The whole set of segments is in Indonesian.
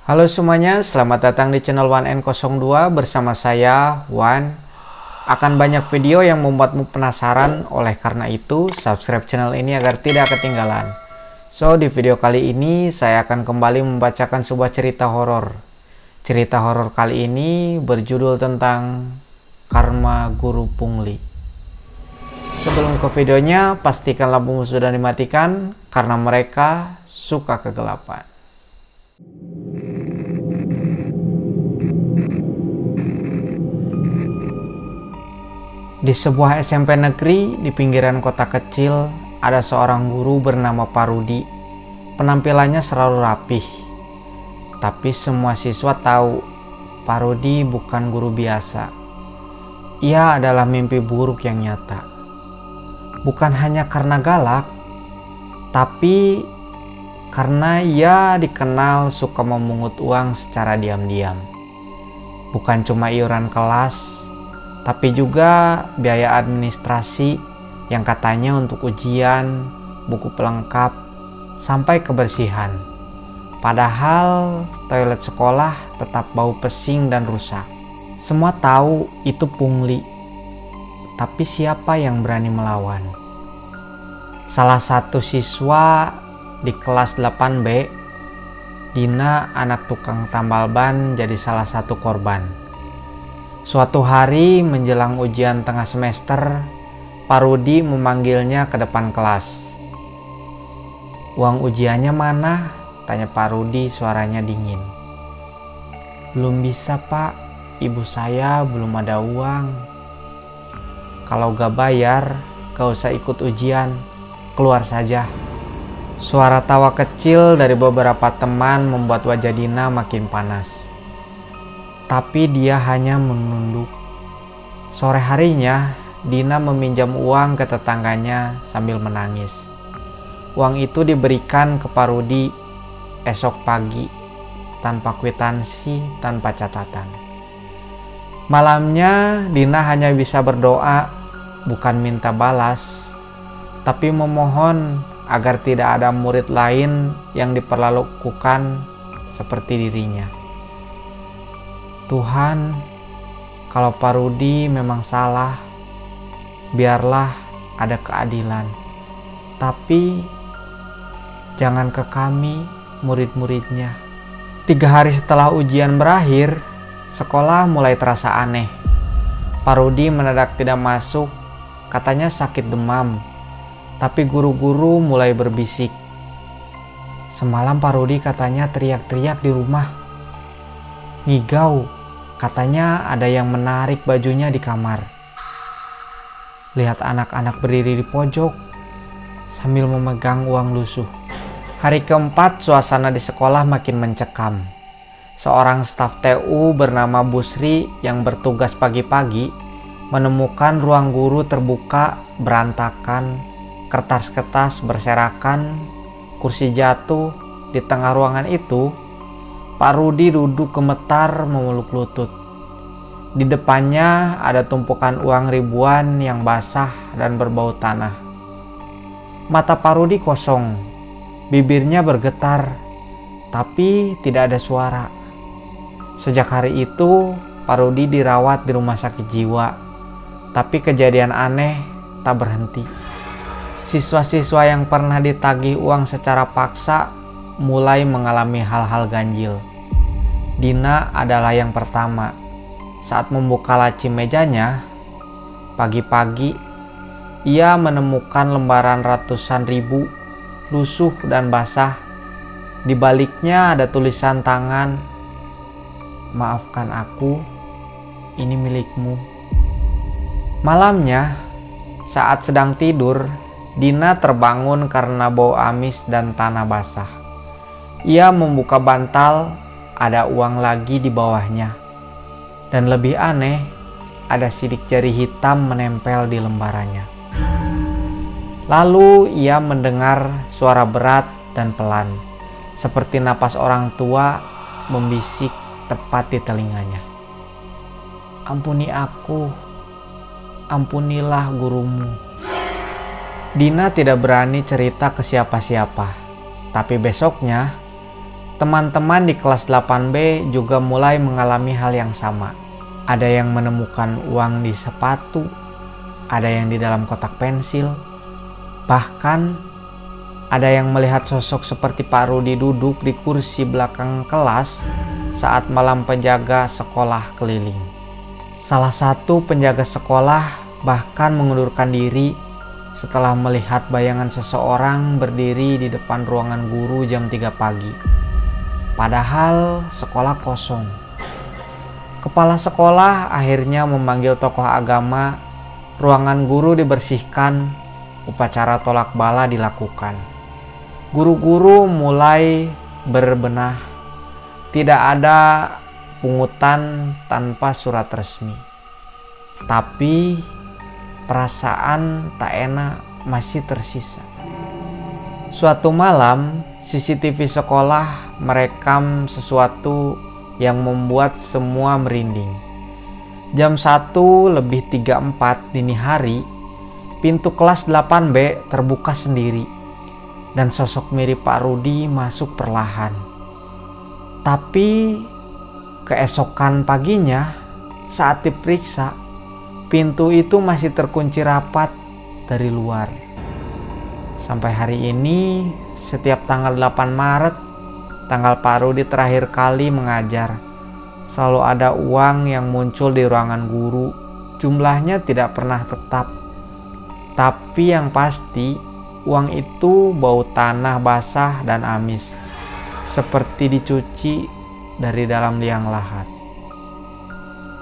Halo semuanya, selamat datang di channel 1N02 bersama saya, Wan. Akan banyak video yang membuatmu penasaran, oleh karena itu subscribe channel ini agar tidak ketinggalan. So, di video kali ini saya akan kembali membacakan sebuah cerita horor. Cerita horor kali ini berjudul tentang Karma Guru Pungli. Sebelum ke videonya, pastikan lampumu sudah dimatikan karena mereka suka kegelapan. Di sebuah SMP negeri di pinggiran kota kecil, ada seorang guru bernama Pak Rudi. Penampilannya selalu rapih. Tapi semua siswa tahu, Pak Rudi bukan guru biasa. Ia adalah mimpi buruk yang nyata. Bukan hanya karena galak, tapi karena ia dikenal suka memungut uang secara diam-diam. Bukan cuma iuran kelas, tapi juga biaya administrasi yang katanya untuk ujian, buku pelengkap, sampai kebersihan. Padahal toilet sekolah tetap bau pesing dan rusak. Semua tahu itu pungli, tapi siapa yang berani melawan? Salah satu siswa di kelas 8B, Dina, anak tukang tambal ban, jadi salah satu korban. Suatu hari menjelang ujian tengah semester, Pak Rudi memanggilnya ke depan kelas. "Uang ujiannya mana?" tanya Pak Rudi, suaranya dingin. "Belum bisa, Pak. Ibu saya belum ada uang." "Kalau gak bayar, gak usah ikut ujian. Keluar saja." Suara tawa kecil dari beberapa teman membuat wajah Dina makin panas. Tapi dia hanya menunduk. Sore harinya, Dina meminjam uang ke tetangganya sambil menangis. Uang itu diberikan ke Pak Rudi esok pagi, tanpa kwitansi, tanpa catatan. Malamnya, Dina hanya bisa berdoa, bukan minta balas, tapi memohon agar tidak ada murid lain yang diperlakukan seperti dirinya. "Tuhan, kalau Pak Rudi memang salah, biarlah ada keadilan. Tapi jangan ke kami, murid-muridnya." 3 hari setelah ujian berakhir, sekolah mulai terasa aneh. Pak Rudi mendadak tidak masuk, katanya sakit demam. Tapi guru-guru mulai berbisik. Semalam Pak Rudi katanya teriak-teriak di rumah. Ngigau, katanya ada yang menarik bajunya di kamar. Lihat anak-anak berdiri di pojok sambil memegang uang lusuh. Hari keempat, suasana di sekolah makin mencekam. Seorang staf TU bernama Busri yang bertugas pagi-pagi menemukan ruang guru terbuka, berantakan, kertas-kertas berserakan, kursi jatuh. Di tengah ruangan itu, Pak Rudi duduk gemetar memeluk lutut. Di depannya ada tumpukan uang ribuan yang basah dan berbau tanah. Mata Pak Rudi kosong, bibirnya bergetar, tapi tidak ada suara. Sejak hari itu, Pak Rudi dirawat di rumah sakit jiwa, tapi kejadian aneh tak berhenti. Siswa-siswa yang pernah ditagih uang secara paksa mulai mengalami hal-hal ganjil. Dina adalah yang pertama. Saat membuka laci mejanya, pagi-pagi, ia menemukan lembaran ratusan ribu, lusuh dan basah. Di baliknya ada tulisan tangan, "Maafkan aku, ini milikmu." Malamnya, saat sedang tidur, Dina terbangun karena bau amis dan tanah basah. Ia membuka bantal, ada uang lagi di bawahnya. Dan lebih aneh, ada sidik jari hitam menempel di lembarannya. Lalu ia mendengar suara berat dan pelan, seperti napas orang tua membisik tepat di telinganya. "Ampuni aku, ampunilah gurumu." Dina tidak berani cerita ke siapa-siapa. Tapi besoknya, Teman-teman di kelas 8B juga mulai mengalami hal yang sama. Ada yang menemukan uang di sepatu, ada yang di dalam kotak pensil, bahkan ada yang melihat sosok seperti Pak Rudi duduk di kursi belakang kelas saat malam penjaga sekolah keliling. Salah satu penjaga sekolah bahkan mengundurkan diri setelah melihat bayangan seseorang berdiri di depan ruangan guru jam 3 pagi. Padahal sekolah kosong. Kepala sekolah akhirnya memanggil tokoh agama, ruangan guru dibersihkan, upacara tolak bala dilakukan. Guru-guru mulai berbenah, tidak ada pungutan tanpa surat resmi. Tapi perasaan tak enak masih tersisa. Suatu malam, CCTV sekolah merekam sesuatu yang membuat semua merinding. Jam 1:34 dini hari, pintu kelas 8B terbuka sendiri dan sosok mirip Pak Rudi masuk perlahan. Tapi keesokan paginya saat diperiksa, pintu itu masih terkunci rapat dari luar. Sampai hari ini, setiap tanggal 8 Maret, tanggal Pak Rudi terakhir kali mengajar, selalu ada uang yang muncul di ruangan guru. Jumlahnya tidak pernah tetap. Tapi yang pasti, uang itu bau tanah basah dan amis, seperti dicuci dari dalam liang lahat.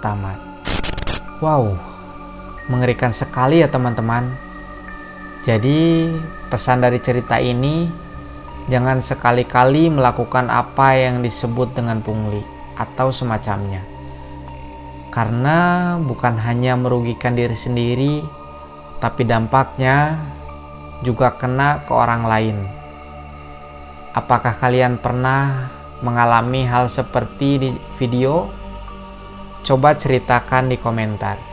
Tamat. Wow, mengerikan sekali ya teman-teman. Jadi pesan dari cerita ini, jangan sekali-kali melakukan apa yang disebut dengan pungli atau semacamnya. Karena bukan hanya merugikan diri sendiri, tapi dampaknya juga kena ke orang lain. Apakah kalian pernah mengalami hal seperti di video? Coba ceritakan di komentar.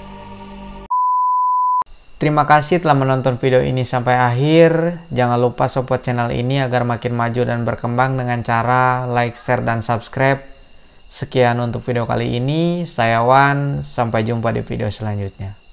Terima kasih telah menonton video ini sampai akhir. Jangan lupa support channel ini agar makin maju dan berkembang dengan cara like, share, dan subscribe. Sekian untuk video kali ini. Saya Wan, sampai jumpa di video selanjutnya.